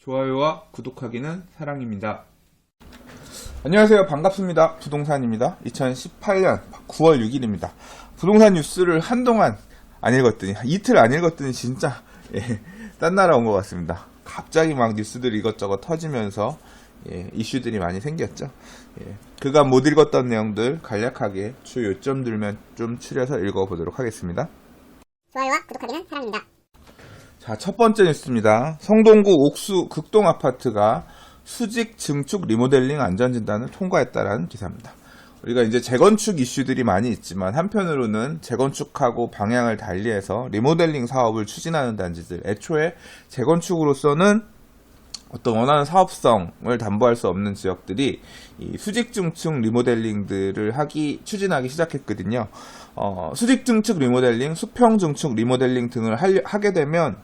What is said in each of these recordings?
좋아요와 구독하기는 사랑입니다. 안녕하세요. 반갑습니다. 부동산입니다. 2018년 9월 6일입니다. 부동산 뉴스를 한동안 안 읽었더니, 이틀 안 읽었더니 진짜 딴 나라 온 것 같습니다. 갑자기 막 뉴스들이 이것저것 터지면서 이슈들이 많이 생겼죠. 그간 못 읽었던 내용들 간략하게 주 요점들만 좀 추려서 읽어보도록 하겠습니다. 좋아요와 구독하기는 사랑입니다. 자, 첫 번째 뉴스입니다. 성동구 옥수 극동 아파트가 수직 증축 리모델링 안전진단을 통과했다라는 기사입니다. 우리가 이제 재건축 이슈들이 많이 있지만 한편으로는 재건축하고 방향을 달리해서 리모델링 사업을 추진하는 단지들, 애초에 재건축으로서는 어떤 원하는 사업성을 담보할 수 없는 지역들이 이 수직 증축 리모델링들을 추진하기 시작했거든요. 수직 증축 리모델링, 수평 증축 리모델링 등을 하게 되면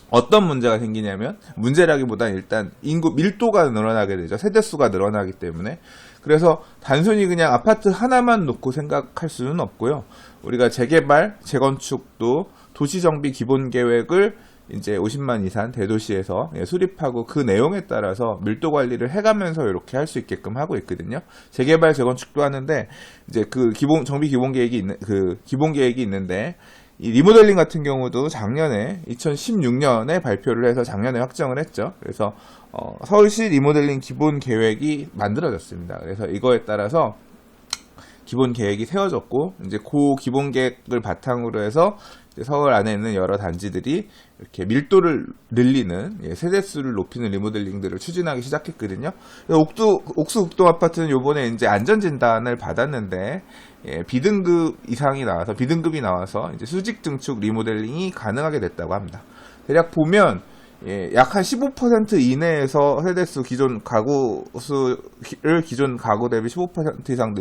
어떤 문제가 생기냐면, 문제라기보다는 일단 인구 밀도가 늘어나게 되죠. 세대수가 늘어나기 때문에. 그래서 단순히 그냥 아파트 하나만 놓고 생각할 수는 없고요. 우리가 재개발, 재건축도 도시정비 기본계획을 이제 50만 이상 대도시에서 수립하고 그 내용에 따라서 밀도 관리를 해가면서 이렇게 할 수 있게끔 하고 있거든요. 재개발, 재건축도 하는데 이제 그 정비 기본계획이 있는데, 이 리모델링 같은 경우도 작년에 2016년에 발표를 해서 작년에 확정을 했죠. 그래서 서울시 리모델링 기본 계획이 만들어졌습니다. 그래서 이거에 따라서 기본 계획이 세워졌고, 이제 그 기본 계획을 바탕으로 해서 이제 서울 안에 있는 여러 단지들이 이렇게 밀도를 늘리는, 세대수를 높이는 리모델링들을 추진하기 시작했거든요. 옥수 극동 아파트는 요번에 이제 안전진단을 받았는데, B등급 이상이 나와서, B등급이 나와서 이제 수직 증축 리모델링이 가능하게 됐다고 합니다. 대략 보면 약 한 15% 이내에서 세대수 기존 가구수를 기존 가구 대비 15% 이상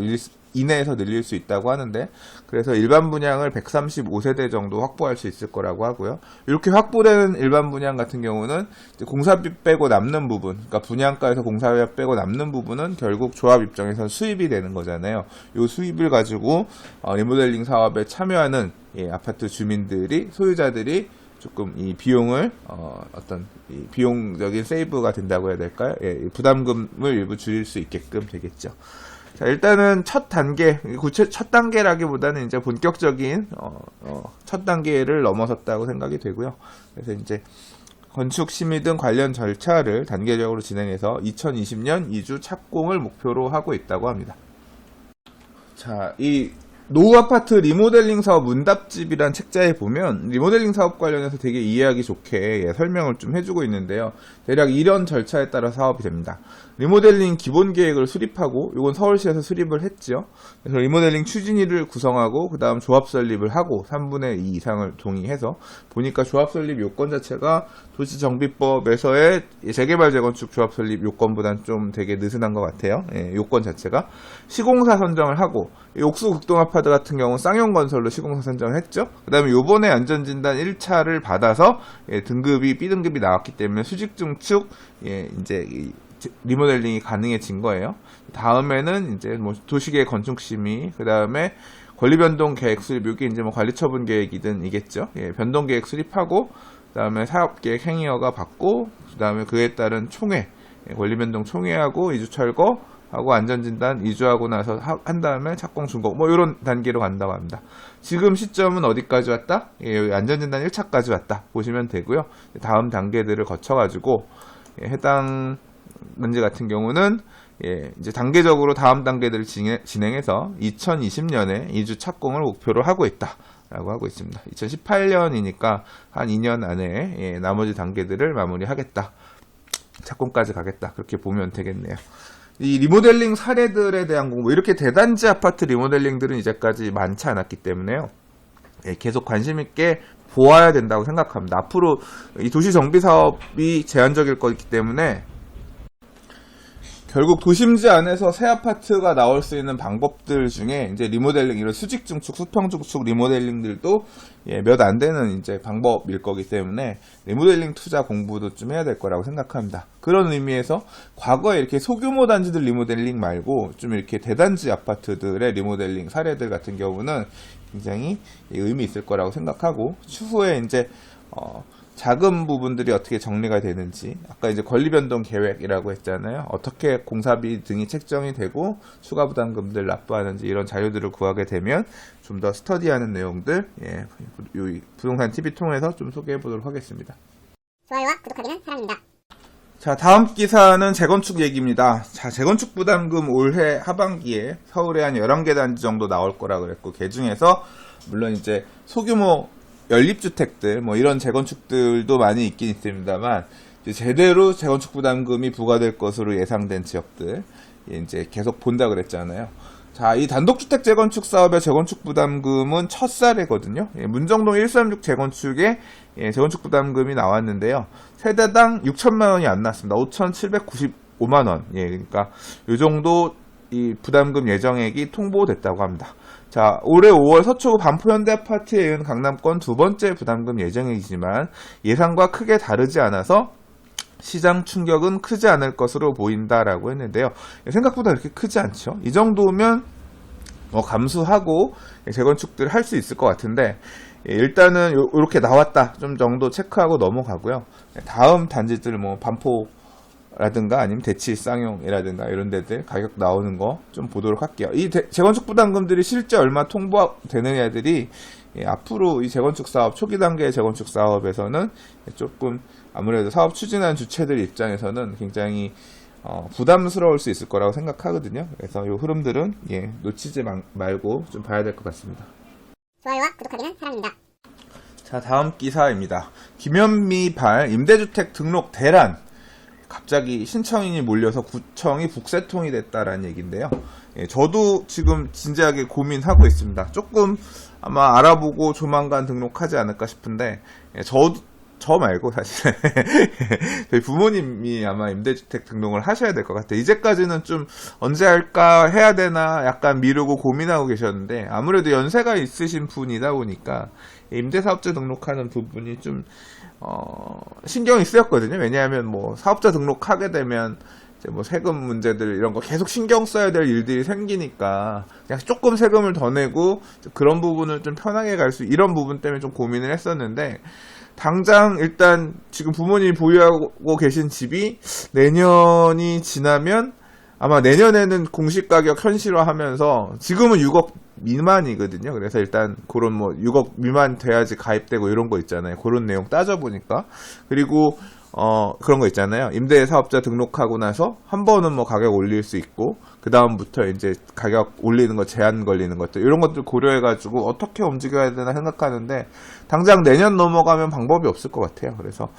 이내에서 늘릴 수 있다고 하는데, 그래서 일반 분양을 135세대 정도 확보할 수 있을 거라고 하고요. 이렇게 확보되는 일반 분양 같은 경우는 이제 공사비 빼고 남는 부분, 그러니까 분양가에서 공사비 빼고 남는 부분은 결국 조합 입장에서 수입이 되는 거잖아요. 이 수입을 가지고 리모델링 사업에 참여하는 아파트 주민들이, 소유자들이 조금 이 비용을 어떤 이 비용적인 세이브가 된다고 해야 될까요? 부담금을 일부 줄일 수 있게끔 되겠죠. 자, 일단은 첫 단계라기보다는 이제 본격적인 첫 단계를 넘어섰다고 생각이 되고요. 그래서 이제 건축 심의 등 관련 절차를 단계적으로 진행해서 2020년 2주 착공을 목표로 하고 있다고 합니다. 자, 이 노후 아파트 리모델링 사업 문답집이란 책자에 보면 리모델링 사업 관련해서 되게 이해하기 좋게 설명을 좀 해주고 있는데요. 대략 이런 절차에 따라 사업이 됩니다. 리모델링 기본 계획을 수립하고, 이건 서울시에서 수립을 했죠. 그래서 리모델링 추진위를 구성하고, 그 다음 조합 설립을 하고 3분의 2 이상을 동의해서, 보니까 조합 설립 요건 자체가 도시정비법에서의 재개발 재건축 조합 설립 요건보다는 좀 되게 느슨한 것 같아요. 요건 자체가. 시공사 선정을 하고, 옥수 극동 아파트 같은 경우는 쌍용건설로 시공사 선정을 했죠. 그 다음에 요번에 안전진단 1차를 받아서 등급이 B등급이 나왔기 때문에 수직 증축 이제 리모델링이 가능해진 거예요. 다음에는 이제 뭐 도시계획 건축심의, 그 다음에 권리변동 계획 수립, 여기 이제 뭐 관리처분 계획이든 이겠죠. 변동 계획 수립하고, 그 다음에 사업계획 행위허가 받고, 그 다음에 그에 따른 총회, 권리변동 총회하고 2주 철거 하고 안전진단 2주하고 나서 한 다음에 착공 준공, 뭐 이런 단계로 간다고 합니다. 지금 시점은 어디까지 왔다? 여기 안전진단 1차까지 왔다 보시면 되고요. 다음 단계들을 거쳐가지고 해당 문제 같은 경우는 이제 단계적으로 다음 단계들을 진행해서 2020년에 2주 착공을 목표로 하고 있다라고 하고 있습니다. 2018년이니까 한 2년 안에 나머지 단계들을 마무리하겠다, 착공까지 가겠다, 그렇게 보면 되겠네요. 이 리모델링 사례들에 대한 공부, 이렇게 대단지 아파트 리모델링들은 이제까지 많지 않았기 때문에요. 계속 관심 있게 보아야 된다고 생각합니다. 앞으로 이 도시 정비 사업이 제한적일 거기 때문에 결국 도심지 안에서 새 아파트가 나올 수 있는 방법들 중에 이제 리모델링, 이런 수직 증축, 수평 증축 리모델링들도 몇 안 되는 이제 방법일 거기 때문에 리모델링 투자 공부도 좀 해야 될 거라고 생각합니다. 그런 의미에서 과거에 이렇게 소규모 단지들 리모델링 말고 좀 이렇게 대단지 아파트들의 리모델링 사례들 같은 경우는 굉장히 의미 있을 거라고 생각하고, 추후에 이제 자금 부분들이 어떻게 정리가 되는지, 아까 이제 권리변동 계획이라고 했잖아요. 어떻게 공사비 등이 책정이 되고 추가 부담금들 납부하는지 이런 자료들을 구하게 되면 좀 더 스터디하는 내용들, 요 부동산 TV 통해서 좀 소개해 보도록 하겠습니다. 좋아요와 구독하기는 사랑입니다. 자, 다음 기사는 재건축 얘기입니다. 자, 재건축 부담금 올해 하반기에 서울에 한 11개 단지 정도 나올 거라 그랬고, 그 중에서 물론 이제 소규모 연립주택들, 뭐 이런 재건축들도 많이 있긴 있습니다만, 이제 제대로 재건축 부담금이 부과될 것으로 예상된 지역들, 이제 계속 본다 그랬잖아요. 자, 이 단독주택 재건축 사업의 재건축 부담금은 첫 사례거든요. 문정동 136 재건축에 재건축 부담금이 나왔는데요. 세대당 6천만 원이 안 나왔습니다. 5,795만 원. 그러니까 요 정도 이 부담금 예정액이 통보됐다고 합니다. 자, 올해 5월 서초구 반포현대아파트에 이은 강남권 두 번째 부담금 예정액이지만 예상과 크게 다르지 않아서 시장 충격은 크지 않을 것으로 보인다라고 했는데요. 생각보다 그렇게 크지 않죠. 이 정도면 감수하고 재건축들 할 수 있을 것 같은데, 일단은 이렇게 나왔다 좀 정도 체크하고 넘어가고요. 다음 단지들 뭐 반포라든가 아니면 대치 쌍용이라든가 이런 데들 가격 나오는 거 좀 보도록 할게요. 이 재건축 부담금들이 실제 얼마 통보되느냐들이 앞으로 이 재건축 사업, 초기 단계의 재건축 사업에서는 조금 아무래도 사업 추진하는 주체들 입장에서는 굉장히 부담스러울 수 있을 거라고 생각하거든요. 그래서 이 흐름들은 놓치지 말고 좀 봐야 될 것 같습니다. 좋아요와 구독하기는 사랑입니다. 자, 다음 기사입니다. 김현미 발 임대주택 등록 대란. 갑자기 신청인이 몰려서 구청이 북새통이 됐다라는 얘기인데요. 저도 지금 진지하게 고민하고 있습니다. 조금 아마 알아보고 조만간 등록하지 않을까 싶은데, 저 말고 사실은 저희 부모님이 아마 임대주택 등록을 하셔야 될 것 같아요. 이제까지는 좀 언제 할까 해야 되나 약간 미루고 고민하고 계셨는데, 아무래도 연세가 있으신 분이다 보니까 임대사업자 등록하는 부분이 좀 신경이 쓰였거든요. 왜냐하면 뭐 사업자 등록하게 되면 이제 뭐 세금 문제들 이런 거 계속 신경 써야 될 일들이 생기니까 그냥 조금 세금을 더 내고 그런 부분을 좀 편하게 갈 수, 이런 부분 때문에 좀 고민을 했었는데, 당장 일단 지금 부모님이 보유하고 계신 집이 내년이 지나면 아마 내년에는 공시가격 현실화하면서, 지금은 6억 미만이거든요. 그래서 일단 그런 뭐 6억 미만 돼야지 가입되고 이런 거 있잖아요. 그런 내용 따져보니까. 그리고 그런 거 있잖아요. 임대사업자 등록하고 나서 한 번은 뭐 가격 올릴 수 있고, 그 다음부터 이제 가격 올리는 거 제한 걸리는 것들, 이런 것들 고려해가지고 어떻게 움직여야 되나 생각하는데, 당장 내년 넘어가면 방법이 없을 것 같아요. 그래서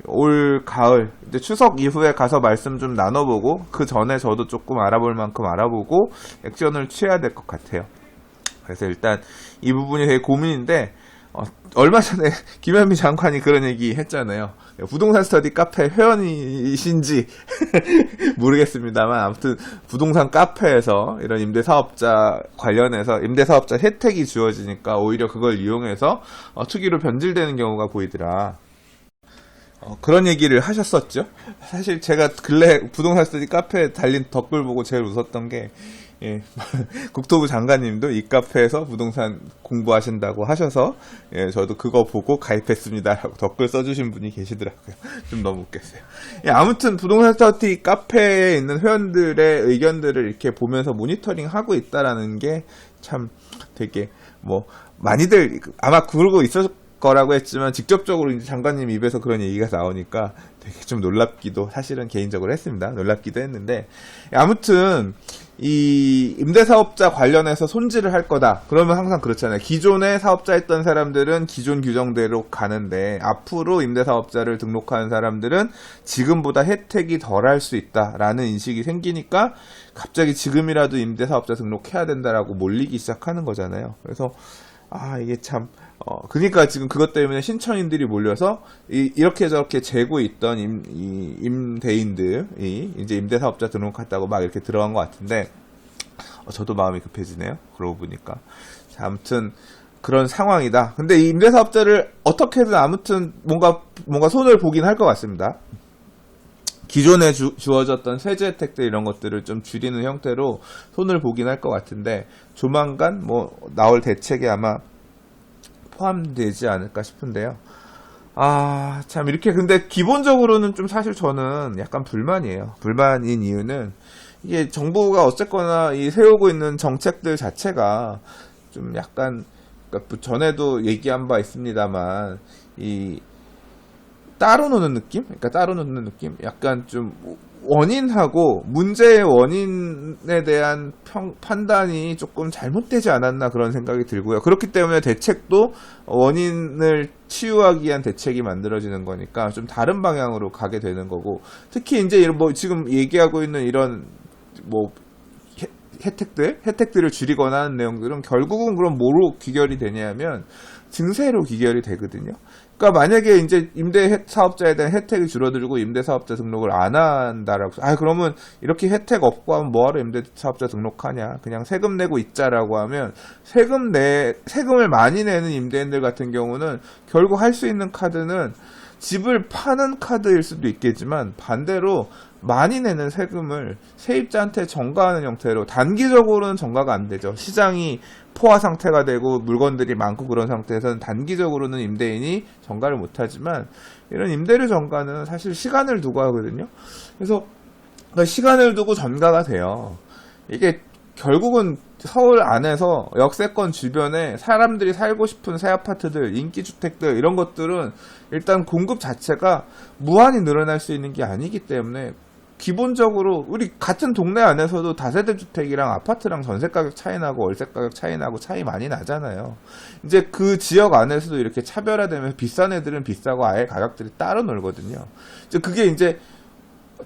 올 가을, 이제 추석 이후에 가서 말씀 좀 나눠보고, 그 전에 저도 조금 알아볼 만큼 알아보고 액션을 취해야 될 것 같아요. 그래서 일단 이 부분이 되게 고민인데, 얼마 전에 김현미 장관이 그런 얘기 했잖아요. 부동산 스터디 카페 회원이신지 모르겠습니다만, 아무튼 부동산 카페에서 이런 임대사업자 관련해서 임대사업자 혜택이 주어지니까 오히려 그걸 이용해서 투기로 변질되는 경우가 보이더라. 그런 얘기를 하셨었죠. 사실 제가 근래 부동산 스터디 카페에 달린 댓글 보고 제일 웃었던 게, 국토부 장관님도 이 카페에서 부동산 공부하신다고 하셔서 저도 그거 보고 가입했습니다라고 댓글 써주신 분이 계시더라고요. 좀 너무 웃겼어요. 아무튼 부동산 스터디 카페에 있는 회원들의 의견들을 이렇게 보면서 모니터링 하고 있다라는 게 참 되게 뭐 많이들 아마 그러고 있었을 거라고 했지만, 직접적으로 이제 장관님 입에서 그런 얘기가 나오니까 되게 좀 놀랍기도 사실은 개인적으로 했습니다. 놀랍기도 했는데, 아무튼 이 임대사업자 관련해서 손질을 할 거다. 그러면 항상 그렇잖아요. 기존에 사업자 했던 사람들은 기존 규정대로 가는데, 앞으로 임대사업자를 등록하는 사람들은 지금보다 혜택이 덜 할 수 있다라는 인식이 생기니까 갑자기 지금이라도 임대사업자 등록해야 된다라고 몰리기 시작하는 거잖아요. 그래서 이게 참 그러니까 지금 그것 때문에 신청인들이 몰려서 이렇게 저렇게 재고 있던 임대인들이 이제 임대사업자 등록했다고 막 이렇게 들어간 것 같은데, 저도 마음이 급해지네요. 그러고 보니까. 자, 아무튼 그런 상황이다. 근데 이 임대사업자를 어떻게든 아무튼 뭔가 손을 보긴 할 것 같습니다. 기존에 주어졌던 세제 혜택들 이런 것들을 좀 줄이는 형태로 손을 보긴 할 것 같은데, 조만간 뭐 나올 대책에 아마 포함되지 않을까 싶은데요. 참, 이렇게, 근데 기본적으로는 좀 사실 저는 약간 불만이에요. 불만인 이유는, 이게 정부가 어쨌거나 이 세우고 있는 정책들 자체가 좀 약간, 그러니까 전에도 얘기한 바 있습니다만, 이, 따로 노는 느낌? 그러니까 따로 노는 느낌? 약간 좀 원인하고 문제의 원인에 대한 판단이 조금 잘못되지 않았나 그런 생각이 들고요. 그렇기 때문에 대책도 원인을 치유하기 위한 대책이 만들어지는 거니까 좀 다른 방향으로 가게 되는 거고, 특히 이제 이런 뭐 지금 얘기하고 있는 이런 뭐 혜택들을 줄이거나 하는 내용들은 결국은 그럼 뭐로 귀결이 되냐면 증세로 귀결이 되거든요. 그러니까 만약에 이제 임대 사업자에 대한 혜택이 줄어들고 임대 사업자 등록을 안 한다라고, 그러면 이렇게 혜택 없고 하면 뭐하러 임대 사업자 등록하냐, 그냥 세금 내고 있자라고 하면, 세금을 많이 내는 임대인들 같은 경우는 결국 할 수 있는 카드는 집을 파는 카드일 수도 있겠지만, 반대로 많이 내는 세금을 세입자한테 전가하는 형태로, 단기적으로는 전가가 안 되죠. 시장이 포화 상태가 되고 물건들이 많고 그런 상태에서는 단기적으로는 임대인이 전가를 못하지만, 이런 임대료 전가는 사실 시간을 두고 하거든요. 그래서 시간을 두고 전가가 돼요. 이게 결국은 서울 안에서 역세권 주변에 사람들이 살고 싶은 새 아파트들, 인기주택들, 이런 것들은 일단 공급 자체가 무한히 늘어날 수 있는 게 아니기 때문에, 기본적으로 우리 같은 동네 안에서도 다세대 주택이랑 아파트랑 전세 가격 차이 나고 월세 가격 차이 나고 차이 많이 나잖아요. 이제 그 지역 안에서도 이렇게 차별화되면 비싼 애들은 비싸고 아예 가격들이 따로 놀거든요. 이제 그게 이제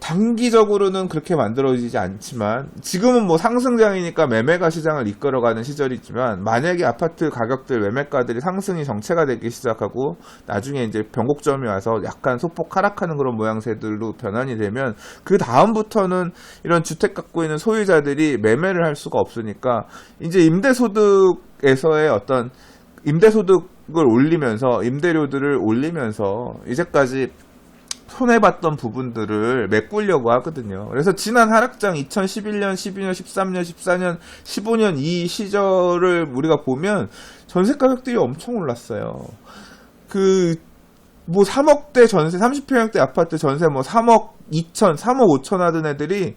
단기적으로는 그렇게 만들어지지 않지만, 지금은 뭐 상승장이니까 매매가 시장을 이끌어가는 시절이지만, 만약에 아파트 가격들, 매매가들이 상승이 정체가 되기 시작하고 나중에 이제 변곡점이 와서 약간 소폭 하락하는 그런 모양새들로 변환이 되면, 그 다음부터는 이런 주택 갖고 있는 소유자들이 매매를 할 수가 없으니까, 이제 임대소득에서의 어떤 임대소득을 올리면서 임대료들을 올리면서 이제까지 손해봤던 부분들을 메꾸려고 하거든요. 그래서 지난 하락장 2011년, 12년, 13년, 14년, 15년 이 시절을 우리가 보면 전세 가격들이 엄청 올랐어요. 뭐 3억대 전세, 30평형대 아파트 전세 뭐 3억 2천, 3억 5천 하던 애들이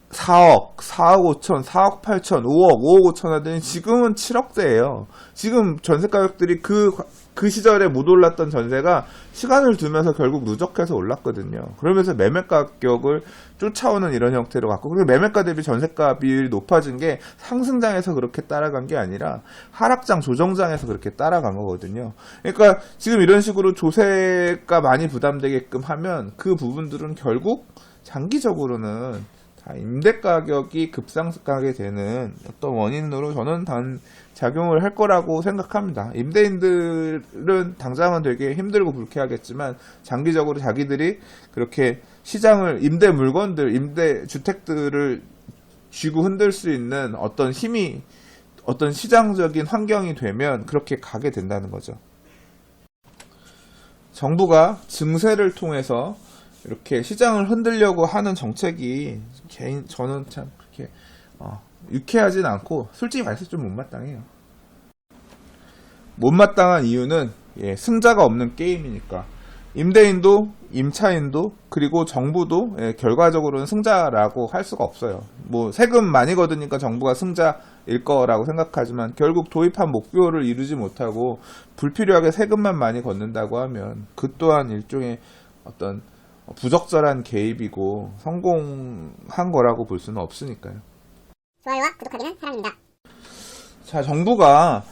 4억, 4억 5천, 4억 8천, 5억, 5억 5천 하더니 지금은 7억대예요. 지금 전세 가격들이 그 시절에 못 올랐던 전세가 시간을 두면서 결국 누적해서 올랐거든요. 그러면서 매매 가격을 쫓아오는 이런 형태로 갔고, 그리고 매매가 대비 전세가 비율이 높아진 게 상승장에서 그렇게 따라간 게 아니라 하락장, 조정장에서 그렇게 따라간 거거든요. 그러니까 지금 이런 식으로 조세가 많이 부담되게끔 하면 그 부분들은 결국 장기적으로는 임대 가격이 급상승하게 되는 어떤 원인으로 저는 작용을 할 거라고 생각합니다. 임대인들은 당장은 되게 힘들고 불쾌하겠지만, 장기적으로 자기들이 그렇게 시장을, 임대 물건들, 임대 주택들을 쥐고 흔들 수 있는 어떤 힘이, 어떤 시장적인 환경이 되면 그렇게 가게 된다는 거죠. 정부가 증세를 통해서 이렇게 시장을 흔들려고 하는 정책이 저는 참 그렇게 유쾌하진 않고, 솔직히 말해서 좀 못마땅해요. 못마땅한 이유는 승자가 없는 게임이니까. 임대인도 임차인도 그리고 정부도 결과적으로는 승자라고 할 수가 없어요. 뭐 세금 많이 걷으니까 정부가 승자일 거라고 생각하지만, 결국 도입한 목표를 이루지 못하고 불필요하게 세금만 많이 걷는다고 하면 그 또한 일종의 어떤 부적절한 개입이고 성공한 거라고 볼 수는 없으니까요. 좋아요와 구독하기는 사랑입니다. 자, 정부가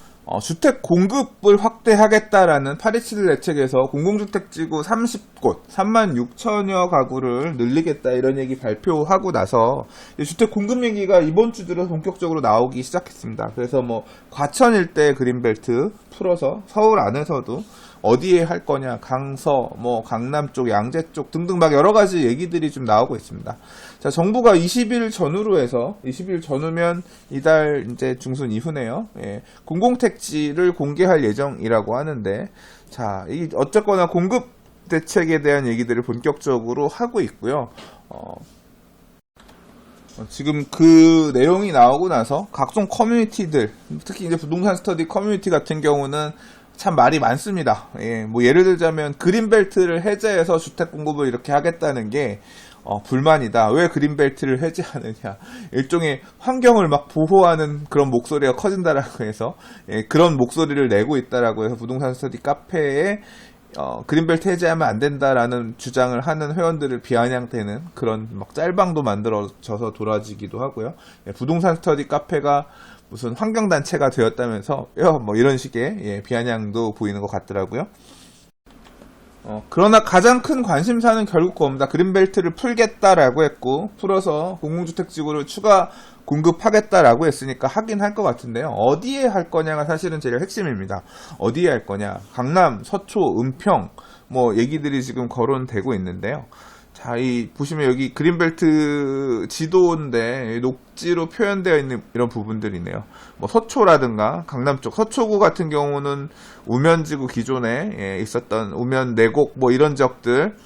주택 공급을 확대하겠다라는 827 대책에서 공공주택지구 30곳, 36,000여 가구를 늘리겠다 이런 얘기 발표하고 나서 주택 공급 얘기가 이번 주 들어 본격적으로 나오기 시작했습니다. 그래서 뭐 과천 일대 그린벨트 풀어서 서울 안에서도 어디에 할 거냐, 강서, 뭐 강남 쪽, 양재 쪽 등등 막 여러 가지 얘기들이 좀 나오고 있습니다. 자, 정부가 20일 전후로 해서, 20일 전후면 이달 이제 중순 이후네요. 공공택지를 공개할 예정이라고 하는데, 자, 이 어쨌거나 공급 대책에 대한 얘기들을 본격적으로 하고 있고요. 지금 그 내용이 나오고 나서 각종 커뮤니티들, 특히 이제 부동산 스터디 커뮤니티 같은 경우는 참 말이 많습니다. 예, 뭐 예를 들자면 그린벨트를 해제해서 주택 공급을 이렇게 하겠다는 게 불만이다. 왜 그린벨트를 해제하느냐. 일종의 환경을 막 보호하는 그런 목소리가 커진다라고 해서 그런 목소리를 내고 있다라고 해서 부동산 스터디 카페에 그린벨트 해제하면 안 된다라는 주장을 하는 회원들을 비아냥대는 그런 막 짤방도 만들어져서 돌아지기도 하고요. 부동산 스터디 카페가 무슨 환경단체가 되었다면서 뭐 이런 식의 비아냥도 보이는 것 같더라고요. 그러나 가장 큰 관심사는 결국 그겁니다. 그린벨트를 풀겠다라고 했고, 풀어서 공공주택지구를 추가 공급하겠다라고 했으니까 하긴 할 것 같은데요. 어디에 할 거냐가 사실은 제일 핵심입니다. 어디에 할 거냐. 강남, 서초, 은평 뭐 얘기들이 지금 거론되고 있는데요. 자, 보시면 여기 그린벨트 지도인데 녹지로 표현되어 있는 이런 부분들이네요. 뭐 서초라든가 강남 쪽, 서초구 같은 경우는 우면지구 기존에 있었던 우면 내곡 뭐 이런 지역들,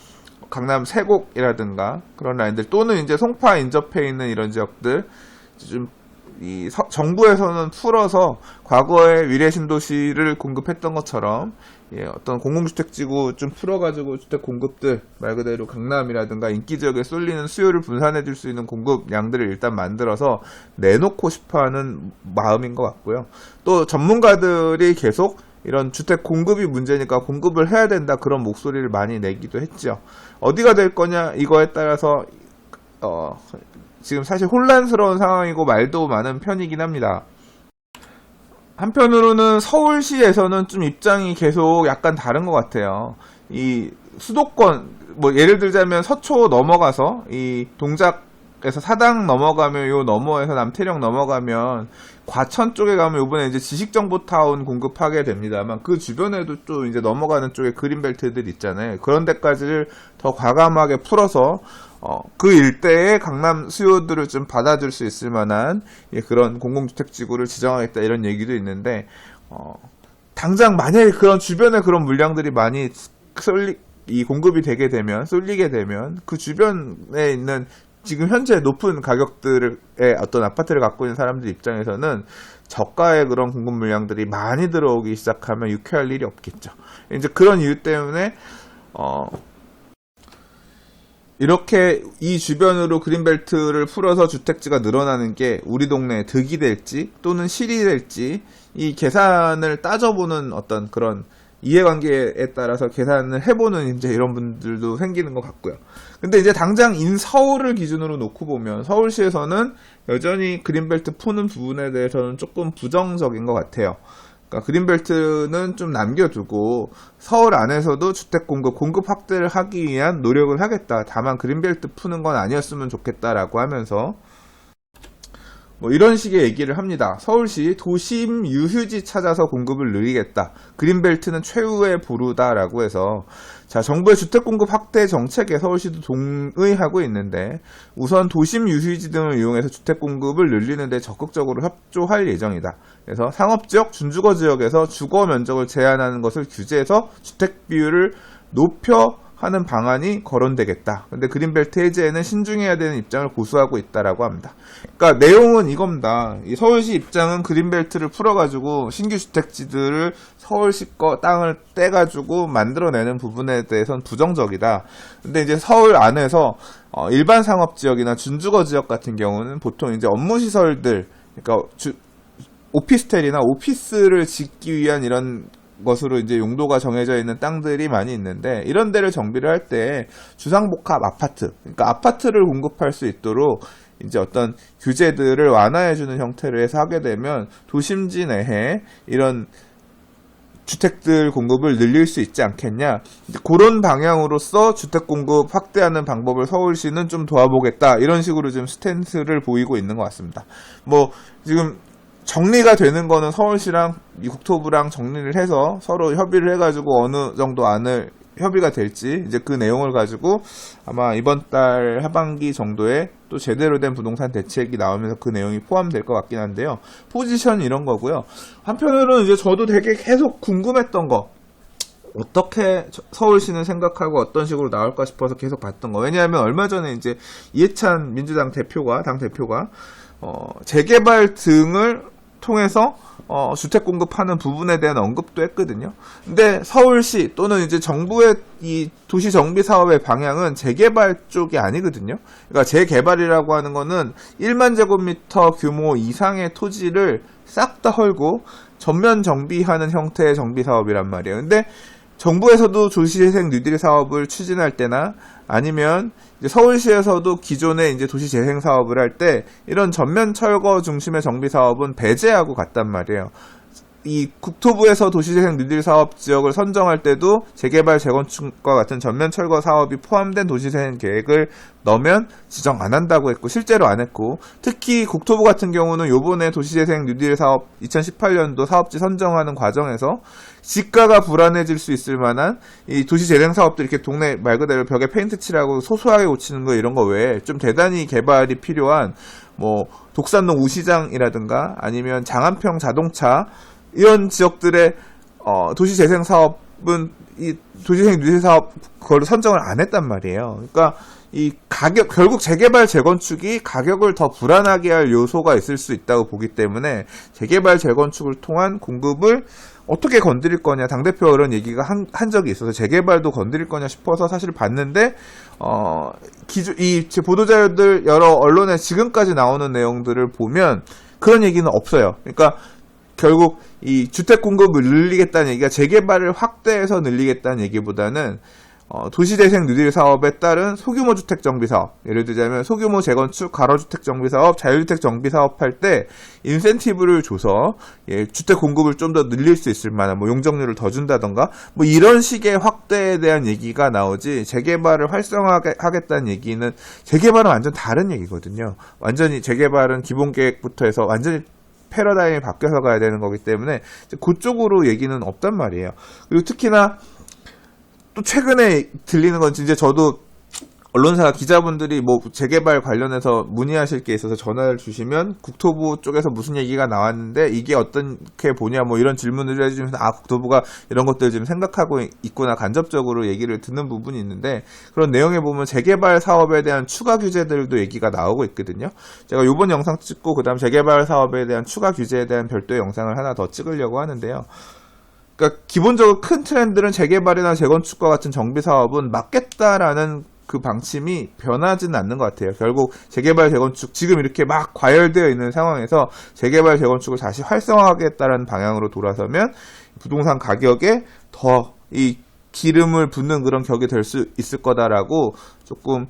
강남 세곡이라든가 그런 라인들, 또는 이제 송파 인접해 있는 이런 지역들 좀 정부에서는 풀어서 과거에 위례 신도시를 공급했던 것처럼 어떤 공공주택지구 좀 풀어가지고 주택 공급들 말 그대로 강남이라든가 인기지역에 쏠리는 수요를 분산해 줄 수 있는 공급량들을 일단 만들어서 내놓고 싶어하는 마음인 것 같고요. 또 전문가들이 계속 이런 주택 공급이 문제니까 공급을 해야 된다 그런 목소리를 많이 내기도 했죠. 어디가 될 거냐 이거에 따라서 지금 사실 혼란스러운 상황이고 말도 많은 편이긴 합니다. 한편으로는 서울시에서는 좀 입장이 계속 약간 다른 것 같아요. 이 수도권, 뭐 예를 들자면 서초 넘어가서 이 동작에서 사당 넘어가면 요 너머에서 남태령 넘어가면 과천 쪽에 가면 요번에 이제 지식정보타운 공급하게 됩니다만 그 주변에도 또 이제 넘어가는 쪽에 그린벨트들 있잖아요. 그런 데까지를 더 과감하게 풀어서 그 일대의 강남 수요들을 좀 받아줄 수 있을 만한 그런 공공주택지구를 지정하겠다 이런 얘기도 있는데 당장 만약에 그런 주변에 그런 물량들이 많이 공급이 되게 되면 쏠리게 되면 그 주변에 있는 지금 현재 높은 가격들의 어떤 아파트를 갖고 있는 사람들 입장에서는 저가의 그런 공급 물량들이 많이 들어오기 시작하면 유쾌할 일이 없겠죠. 이제 그런 이유 때문에 이렇게 이 주변으로 그린벨트를 풀어서 주택지가 늘어나는 게 우리 동네에 득이 될지 또는 실이 될지 이 계산을 따져보는 어떤 그런 이해관계에 따라서 계산을 해보는 이제 이런 분들도 생기는 것 같고요. 근데 이제 당장 인서울을 기준으로 놓고 보면 서울시에서는 여전히 그린벨트 푸는 부분에 대해서는 조금 부정적인 것 같아요. 그러니까 그린벨트는 좀 남겨두고 서울 안에서도 주택 공급 확대를 하기 위한 노력을 하겠다. 다만 그린벨트 푸는 건 아니었으면 좋겠다라고 하면서 뭐 이런 식의 얘기를 합니다. 서울시 도심 유휴지 찾아서 공급을 늘리겠다. 그린벨트는 최후의 보루다라고 해서 자, 정부의 주택 공급 확대 정책에 서울시도 동의하고 있는데 우선 도심 유휴지 등을 이용해서 주택 공급을 늘리는 데 적극적으로 협조할 예정이다. 그래서 상업지역, 준주거 지역에서 주거 면적을 제한하는 것을 규제해서 주택 비율을 높여 하는 방안이 거론되겠다. 근데 그린벨트 해제에는 신중해야 되는 입장을 고수하고 있다라고 합니다. 그러니까 내용은 이겁니다. 이 서울시 입장은 그린벨트를 풀어가지고 신규 주택지들을 서울시 거 땅을 떼가지고 만들어내는 부분에 대해서는 부정적이다. 근데 이제 서울 안에서 일반 상업지역이나 준주거 지역 같은 경우는 보통 이제 업무시설들, 그러니까 오피스텔이나 오피스를 짓기 위한 이런 것으로 이제 용도가 정해져 있는 땅들이 많이 있는데 이런 데를 정비를 할 때 주상복합 아파트, 그러니까 아파트를 공급할 수 있도록 이제 어떤 규제들을 완화해주는 형태로 해서 하게 되면 도심지 내에 이런 주택들 공급을 늘릴 수 있지 않겠냐. 그런 방향으로서 주택 공급 확대하는 방법을 서울시는 좀 도와보겠다. 이런 식으로 지금 스탠스를 보이고 있는 것 같습니다. 뭐 지금 정리가 되는 거는 서울시랑 이 국토부랑 정리를 해서 서로 협의를 해가지고 어느 정도 안을 협의가 될지 이제 그 내용을 가지고 아마 이번 달 하반기 정도에 또 제대로 된 부동산 대책이 나오면서 그 내용이 포함될 것 같긴 한데요. 포지션 이런 거고요. 한편으로는 이제 저도 되게 계속 궁금했던 거, 어떻게 서울시는 생각하고 어떤 식으로 나올까 싶어서 계속 봤던 거. 왜냐하면 얼마 전에 이제 이해찬 민주당 대표가, 당 대표가 재개발 등을 통해서 주택 공급하는 부분에 대한 언급도 했거든요. 근데 서울시 또는 이제 정부의 이 도시 정비 사업의 방향은 재개발 쪽이 아니거든요. 그러니까 재개발이라고 하는 거는 1만 제곱미터 규모 이상의 토지를 싹 다 헐고 전면 정비하는 형태의 정비 사업이란 말이에요. 근데 정부에서도 도시재생 뉴딜 사업을 추진할 때나 아니면 이제 서울시에서도 기존에 이제 도시재생 사업을 할 때 이런 전면 철거 중심의 정비 사업은 배제하고 갔단 말이에요. 이 국토부에서 도시재생 뉴딜 사업 지역을 선정할 때도 재개발 재건축과 같은 전면 철거 사업이 포함된 도시재생 계획을 넣으면 지정 안 한다고 했고 실제로 안 했고, 특히 국토부 같은 경우는 요번에 도시재생 뉴딜 사업 2018년도 사업지 선정하는 과정에서 지가가 불안해질 수 있을 만한 이 도시재생 사업들, 이렇게 동네 말 그대로 벽에 페인트 칠하고 소소하게 고치는 거 이런 거 외에 좀 대단히 개발이 필요한 뭐 독산동 우시장이라든가 아니면 장안평 자동차 이런 지역들의 도시재생 사업은 이 도시재생 뉴딜 사업 그걸 선정을 안 했단 말이에요. 그러니까 이 가격, 결국 재개발 재건축이 가격을 더 불안하게 할 요소가 있을 수 있다고 보기 때문에 재개발 재건축을 통한 공급을 어떻게 건드릴 거냐, 당대표가 그런 얘기가 한 적이 있어서 재개발도 건드릴 거냐 싶어서 사실 봤는데, 제 보도자료들 여러 언론에 지금까지 나오는 내용들을 보면 그런 얘기는 없어요. 그러니까 결국 이 주택 공급을 늘리겠다는 얘기가 재개발을 확대해서 늘리겠다는 얘기보다는 도시재생 뉴딜 사업에 따른 소규모 주택 정비 사업, 예를 들자면 소규모 재건축, 가로주택 정비 사업, 자유주택 정비 사업 할 때 인센티브를 줘서 주택 공급을 좀 더 늘릴 수 있을 만한 뭐 용적률을 더 준다던가 뭐 이런 식의 확대에 대한 얘기가 나오지, 재개발을 활성화하겠다는 얘기는, 재개발은 완전 다른 얘기거든요. 완전히 재개발은 기본 계획부터 해서 완전히 패러다임이 바뀌어서 가야 되는 거기 때문에 그쪽으로 얘기는 없단 말이에요. 그리고 특히나 또 최근에 들리는 건, 이제 저도 언론사 기자분들이 뭐 재개발 관련해서 문의하실 게 있어서 전화를 주시면 국토부 쪽에서 무슨 얘기가 나왔는데 이게 어떻게 보냐 뭐 이런 질문을 해주면서 국토부가 이런 것들 지금 생각하고 있구나 간접적으로 얘기를 듣는 부분이 있는데, 그런 내용에 보면 재개발 사업에 대한 추가 규제들도 얘기가 나오고 있거든요. 제가 이번 영상 찍고 그다음 재개발 사업에 대한 추가 규제에 대한 별도의 영상을 하나 더 찍으려고 하는데요. 그러니까 기본적으로 큰 트렌드는 재개발이나 재건축과 같은 정비 사업은 막겠다라는 그 방침이 변하지는 않는 것 같아요. 결국 재개발 재건축 지금 이렇게 막 과열되어 있는 상황에서 재개발 재건축을 다시 활성화하겠다는 방향으로 돌아서면 부동산 가격에 더 이 기름을 붓는 그런 격이 될 수 있을 거다라고 조금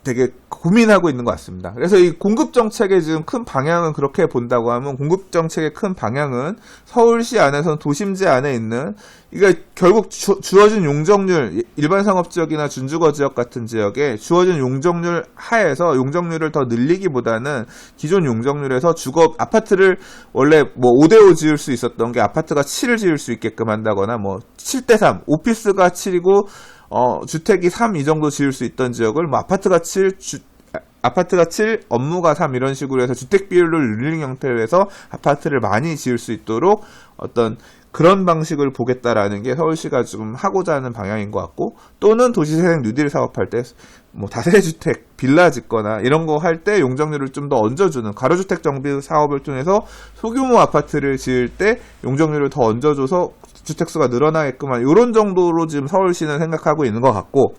되게 고민하고 있는 것 같습니다. 그래서 이 공급 정책의 지금 큰 방향은, 그렇게 본다고 하면 공급 정책의 큰 방향은 서울시 안에서는 도심지 안에 있는, 이게 결국 주어진 용적률, 일반 상업 지역이나 준주거 지역 같은 지역에 주어진 용적률 하에서 용적률을 더 늘리기보다는 기존 용적률에서 주거 아파트를 원래 뭐 5대5 지을 수 있었던 게 아파트가 7을 지을 수 있게끔 한다거나, 뭐 7대3 오피스가 7이고 주택이 3 이 정도 지을 수 있던 지역을 뭐 아파트가 7, 업무가 3 이런 식으로 해서 주택 비율을 늘리는 형태로 해서 아파트를 많이 지을 수 있도록 어떤 그런 방식을 보겠다라는 게 서울시가 지금 하고자 하는 방향인 것 같고, 또는 도시재생 뉴딜 사업할 때 뭐 다세대주택 빌라 짓거나 이런 거 할 때 용적률을 좀 더 얹어주는 가로주택 정비 사업을 통해서 소규모 아파트를 지을 때 용적률을 더 얹어줘서 주택수가 늘어나게끔 하는 이런 정도로 지금 서울시는 생각하고 있는 것 같고,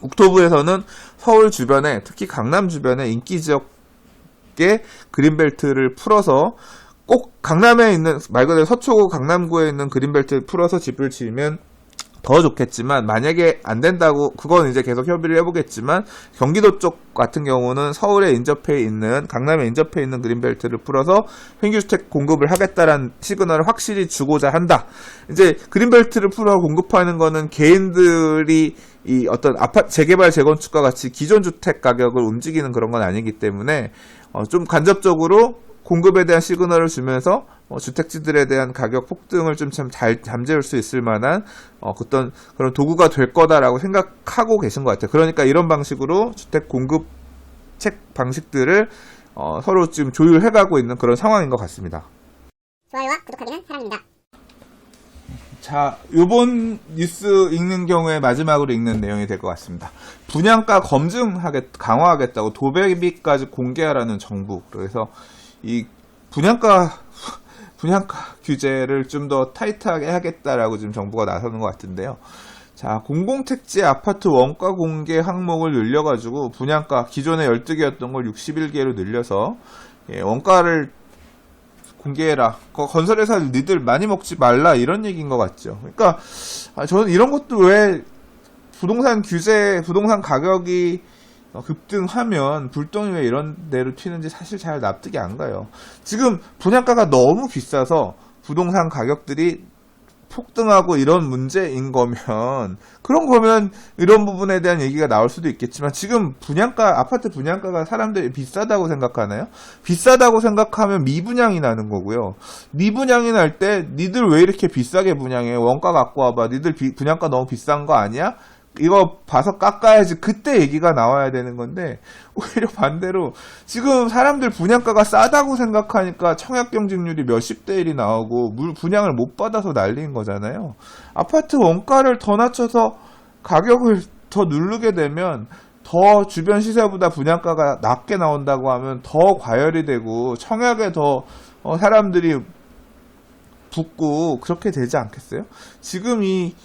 국토부에서는 서울 주변에, 특히 강남 주변에 인기 지역의 그린벨트를 풀어서 꼭 강남에 있는, 말 그대로 서초구 강남구에 있는 그린벨트를 풀어서 집을 지으면 더 좋겠지만, 만약에 안 된다고, 그건 이제 계속 협의를 해보겠지만, 경기도 쪽 같은 경우는 서울에 인접해 있는, 강남에 인접해 있는 그린벨트를 풀어서 평균주택 공급을 하겠다라는 시그널을 확실히 주고자 한다. 이제 그린벨트를 풀어 공급하는 거는 개인들이 이 어떤 재개발 재건축과 같이 기존 주택 가격을 움직이는 그런 건 아니기 때문에 좀 간접적으로 공급에 대한 시그널을 주면서 주택지들에 대한 가격 폭등을 좀 참 잘 잠재울 수 있을 만한 어떤 그런 도구가 될 거다라고 생각하고 계신 것 같아요. 그러니까 이런 방식으로 주택 공급책 방식들을 서로 지금 조율해가고 있는 그런 상황인 것 같습니다. 좋아요와 구독하기는 사랑입니다. 자, 요번 뉴스 읽는 경우에 마지막으로 읽는 내용이 될 것 같습니다. 분양가 강화하겠다고 도배비까지 공개하라는 정부. 그래서 이 분양가 규제를 좀 더 타이트하게 하겠다라고 지금 정부가 나서는 것 같은데요. 자, 공공택지 아파트 원가 공개 항목을 늘려가지고 분양가 기존에 12개였던 걸 61개로 늘려서 원가를 공개해라. 건설회사 니들 많이 먹지 말라 이런 얘기인 것 같죠. 그러니까 저는 이런 것도 왜 부동산 규제, 부동산 가격이 급등하면 불똥이 왜 이런 데로 튀는지 사실 잘 납득이 안 가요. 지금 분양가가 너무 비싸서 부동산 가격들이 폭등하고 이런 문제인 거면 그런 거면 이런 부분에 대한 얘기가 나올 수도 있겠지만 지금 아파트 분양가가 사람들이 비싸다고 생각하나요? 비싸다고 생각하면 미분양이 나는 거고요. 미분양이 날 때 니들 왜 이렇게 비싸게 분양해? 원가 갖고 와봐. 니들 분양가 너무 비싼 거 아니야? 이거 봐서 깎아야지. 그때 얘기가 나와야 되는 건데 오히려 반대로 지금 사람들 분양가가 싸다고 생각하니까 청약 경쟁률이 몇십 대 1이 나오고 분양을 못 받아서 난리인 거잖아요. 아파트 원가를 더 낮춰서 가격을 더 누르게 되면 더 주변 시세보다 분양가가 낮게 나온다고 하면 더 과열이 되고 청약에 더 사람들이 붙고 그렇게 되지 않겠어요? 지금 이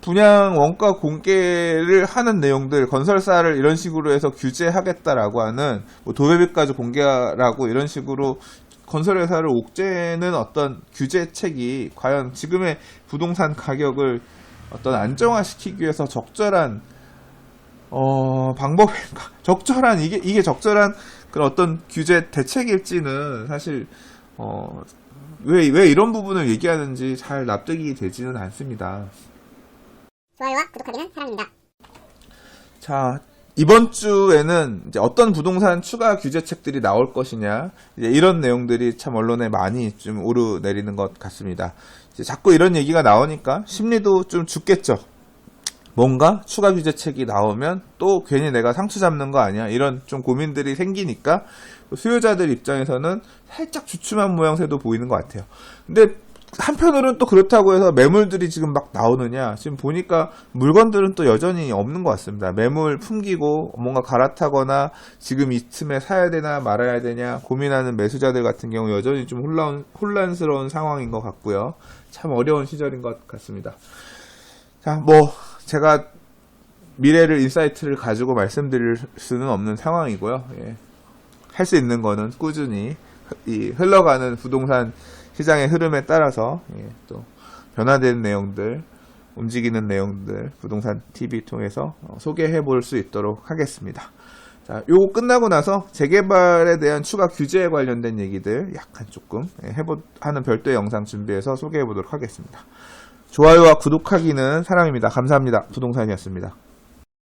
분양 원가 공개를 하는 내용들, 건설사를 이런 식으로 해서 규제하겠다라고 하는, 도배비까지 공개하라고 이런 식으로 건설회사를 옥죄는 어떤 규제책이 과연 지금의 부동산 가격을 어떤 안정화시키기 위해서 적절한, 방법인가? 이게 적절한 그런 어떤 규제 대책일지는 사실, 왜 이런 부분을 얘기하는지 잘 납득이 되지는 않습니다. 좋아요와 구독하기는 사랑입니다. 자, 이번 주에는 이제 어떤 부동산 추가 규제책들이 나올 것이냐, 이제 이런 내용들이 참 언론에 많이 좀 오르내리는 것 같습니다. 이제 자꾸 이런 얘기가 나오니까 심리도 좀 죽겠죠. 뭔가 추가 규제책이 나오면 또 괜히 내가 상처 잡는 거 아니야? 이런 좀 고민들이 생기니까 수요자들 입장에서는 살짝 주춤한 모양새도 보이는 것 같아요. 근데 한편으로는 또 그렇다고 해서 매물들이 지금 막 나오느냐, 지금 보니까 물건들은 또 여전히 없는 것 같습니다. 매물 품기고 뭔가 갈아타거나 지금 이 틈에 사야 되나 말아야 되냐 고민하는 매수자들 같은 경우 여전히 좀 혼란스러운 상황인 것 같고요. 참 어려운 시절인 것 같습니다. 자, 제가 미래를 인사이트를 가지고 말씀드릴 수는 없는 상황이고요. 할 수 있는 거는 꾸준히 이 흘러가는 부동산 시장의 흐름에 따라서 또 변화되는 내용들, 움직이는 내용들 부동산 TV 통해서 소개해 볼 수 있도록 하겠습니다. 자, 요거 끝나고 나서 재개발에 대한 추가 규제에 관련된 얘기들 약간 조금 하는 별도의 영상 준비해서 소개해 보도록 하겠습니다. 좋아요와 구독하기는 사랑입니다. 감사합니다. 부동산이었습니다.